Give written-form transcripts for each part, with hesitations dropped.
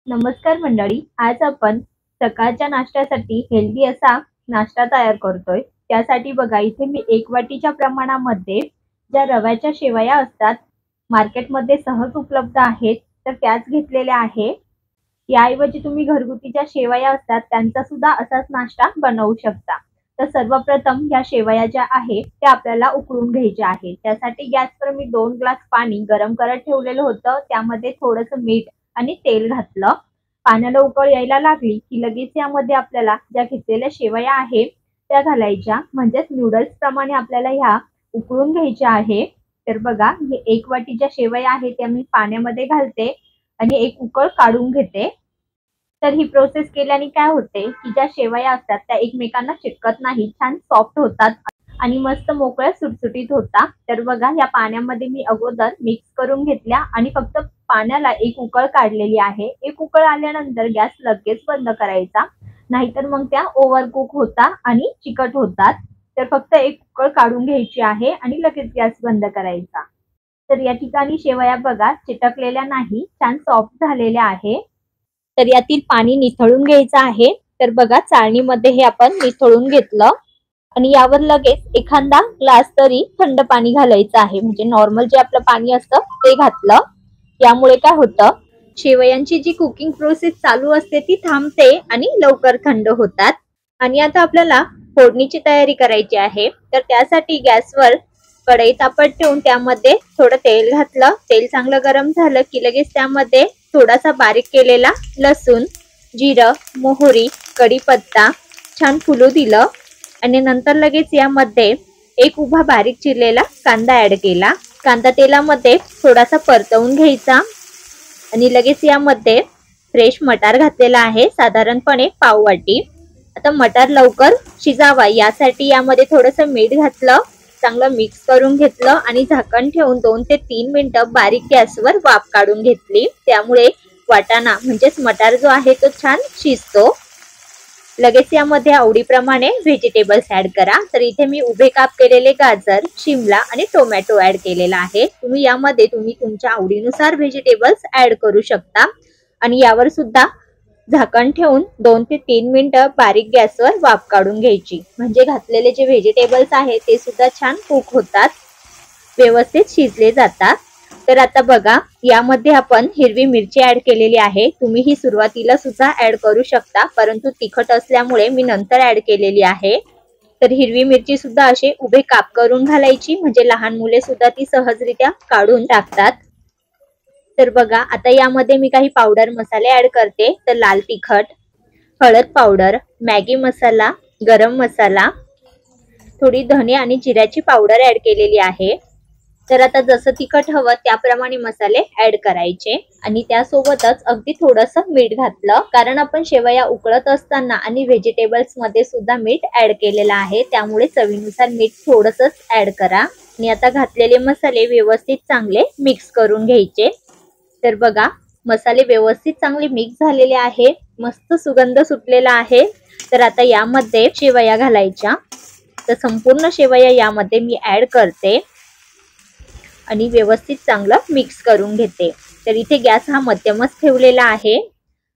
नमस्कार मंडळी, आज आपण सकाळच्या नाश्त्यासाठी हेल्दी असा नाश्ता तयार करतोय। त्यासाठी बघा इथे मी 1 वाटीच्या प्रमाणामध्ये ज्या रव्याच्या शेवया असतात मार्केटमध्ये सहज उपलब्ध आहेत तर त्याच घेतलेल्या आहे। याऐवजी तुम्ही घरगुती ज्या शेवया असतात त्यांचा सुद्धा असाच नाश्ता बनवू शकता। तर सर्वप्रथम या शेवया ज्या आहेत त्या आपल्याला उकळून घ्यायच्या आहेत। त्यासाठी गॅसवर मी 2 ग्लास पाणी गरम करत ठेवलेलं होतं। त्यामध्ये थोडंसं मीठ आणि तेल घातलं। पाण्याला उकळ यायला लागली की लगेच यामध्ये आपल्याला ज्या घेतलेल्या शेवया आहेत त्या घालायच्या, म्हणजेच नूडल्स प्रमाणे आपल्याला ह्या उकळून घ्यायच्या आहे। तर बघा हे 1 वाटी ज्या शेवया आहेत त्या मी पाण्यामध्ये घालते आणि एक उकळ काढून घेते। तर ही प्रोसेस केल्याने काय होते की ज्या शेवया असतात त्या एकमेकांना चिटकत नाही, छान सॉफ्ट होतात आणि मस्त मोकळ्या सुटसुटीत होतात। तर बघा या पाण्यामध्ये मी अगोदर मिक्स करून घेतल्या आणि फक्त पाण्याला एक उकळ काढलेली आहे। एक उकळ आल्यानंतर गॅस लगेच बंद करायचा, नाहीतर मग त्या ओव्हर कुक होतात आणि चिकट होतात। तर फक्त एक उकळ काढून घ्यायची आहे आणि लगेच गॅस बंद करायचा। तर या ठिकाणी शेवया बघा चिटकलेल्या नाही, छान सॉफ्ट झालेल्या आहे। तर यातील पाणी निथळून घ्यायचं आहे। तर बघा चाळणीमध्ये हे आपण निथळून घेतलं आणि यावर लगेच एखादा ग्लास तरी थंड पाणी घालायचं आहे, म्हणजे नॉर्मल जे आपलं पाणी असतं ते घातलं। यामुळे काय होतं, शेवयांची जी कुकिंग प्रोसेस चालू असते ती थांबते आणि लवकर थंड होतात। आणि आता आपल्याला फोडणीची तयारी करायची आहे। तर त्यासाठी गॅसवर कढई तापत ठेवून त्यामध्ये थोडं तेल घातलं। तेल चांगलं गरम झालं की लगेच त्यामध्ये थोडासा बारीक केलेला लसूण, जिरं, मोहरी, कढीपत्ता छान फुलू दिलं आणि नंतर लगेच यामध्ये एक उभा बारीक चिरलेला कांदा ऍड केला। कांदा तेलामध्ये थोडासा परतवून घ्यायचा आणि लगेच यामध्ये फ्रेश मटार घातलेला आहे, साधारणपणे पाव वाटी। आता मटार लवकर शिजावा यासाठी यामध्ये थोडंसं मीठ घातलं, चांगलं मिक्स करून घेतलं आणि झाकण ठेवून 2 ते 3 मिनिटं बारीक गॅसवर वाफ काढून घेतली। त्यामुळे वाटाणा म्हणजेच मटार जो आहे तो छान शिजतो। लगेच यामध्ये आवडीप्रमाणे व्हेजिटेबल्स ऍड करा। तर इथे मी उभे काप केलेले गाजर, शिमला आणि टोमॅटो ऍड केलेला आहे। तुम्ही यामध्ये तुमच्या आवडीनुसार व्हेजिटेबल्स ऍड करू शकता आणि यावर सुद्धा झाकण ठेवून 2 ते 3 मिनिटं बारीक गॅसवर वाफ काढून घ्यायची, म्हणजे घातलेले जे व्हेजिटेबल्स आहेत ते सुद्धा छान कुक होतात, व्यवस्थित शिजले जातात। तर आता बघा यामध्ये आपण हिरवी मिरची ऍड केलेली आहे। तुम्ही ही सुरुवातीला सुद्धा ऍड करू शकता, परंतु तिखट असल्यामुळे मी नंतर ऍड केलेली आहे। तर हिरवी मिरची सुद्धा असे उभे काप करून घालायची, म्हणजे लहान मुले सुद्धा ती सहजरित्या काढून टाकतात। तर बघा आता यामध्ये मी काही पावडर मसाले ऍड करते। तर लाल तिखट, हळद पावडर, मॅगी मसाला, गरम मसाला, थोडी धने आणि जिऱ्याची पावडर ऍड केलेली आहे। तर आता जसं तिखट हवं त्याप्रमाणे मसाले ऍड करायचे आणि त्यासोबतच अगदी थोडंसं मीठ घातलं, कारण आपण शेवया उकळत असताना आणि व्हेजिटेबल्स मध्ये सुद्धा मीठ ऍड केलेलं आहे, त्यामुळे चवीनुसार मीठ थोडंसंच ऍड करा। आणि आता घातलेले मसाले व्यवस्थित चांगले मिक्स करून घ्यायचे। तर बघा मसाले व्यवस्थित चांगले मिक्स झालेले आहे, मस्त सुगंध सुटलेला आहे। तर आता यामध्ये शेवया घालायच्या। तर संपूर्ण शेवया यामध्ये मी ऍड करते आणि व्यवस्थित चांगलं मिक्स करून घेते। तर इथे गॅस हा मध्यमच ठेवलेला आहे।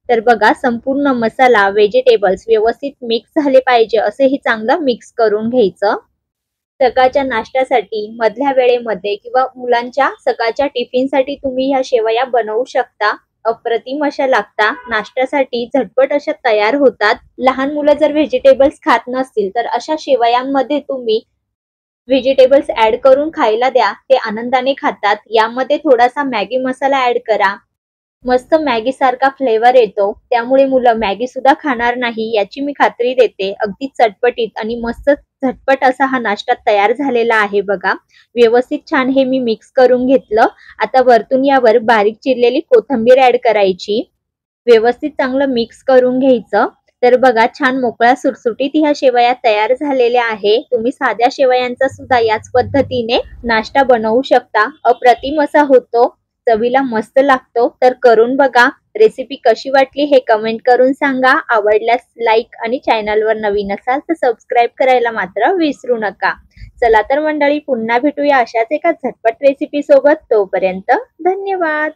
तर बघा संपूर्ण मसाला, व्हेजिटेबल्स व्यवस्थित मिक्स झाले पाहिजे असे हे चांगलं मिक्स करून घ्यायचं। सकाळच्या नाश्त्यासाठी, मधल्या वेळेमध्ये किंवा मुलांच्या सकाळच्या टिफिनसाठी तुम्ही ह्या शेवया बनवू शकता। अप्रतिम अशा लागतात, नाश्त्यासाठी झटपट अशा तयार होतात। लहान मुलं जर व्हेजिटेबल्स खात नसतील तर अशा शेवयांमध्ये तुम्ही व्हेजिटेबल्स ऍड करून खायला द्या, ते आनंदाने खातात। यामध्ये थोडासा मॅगी मसाला ऍड करा, मस्त मॅगी सारखा फ्लेवर येतो, त्यामुळे मुलं मॅगी सुद्धा खाणार नाही याची मी खात्री देते। अगदी चटपटीत आणि मस्त झटपट असा हा नाश्ता तयार झालेला आहे बघा। व्यवस्थित छान हे मी मिक्स करून घेतलं। आता वरतून यावर बारीक चिरलेली कोथिंबीर ऍड करायची, व्यवस्थित चांगलं मिक्स करून घ्यायचं। तर बघा छान मोकळ्या सुटसुटीत ह्या शेवया तयार झालेल्या आहे। तुम्ही साध्या शेवयांचा सुद्धा याच पद्धतीने नाश्ता बनवू शकता, अप्रतिम असा होतो, चवीला मस्त लागतो। तर करून बघा, रेसिपी कशी वाटली हे कमेंट करून सांगा। आवडल्यास लाईक आणि चॅनलवर नवीन असाल तर सबस्क्राईब करायला मात्र विसरू नका। चला तर मंडळी पुन्हा भेटूया अशाच एका झटपट रेसिपी सोबत, तोपर्यंत धन्यवाद।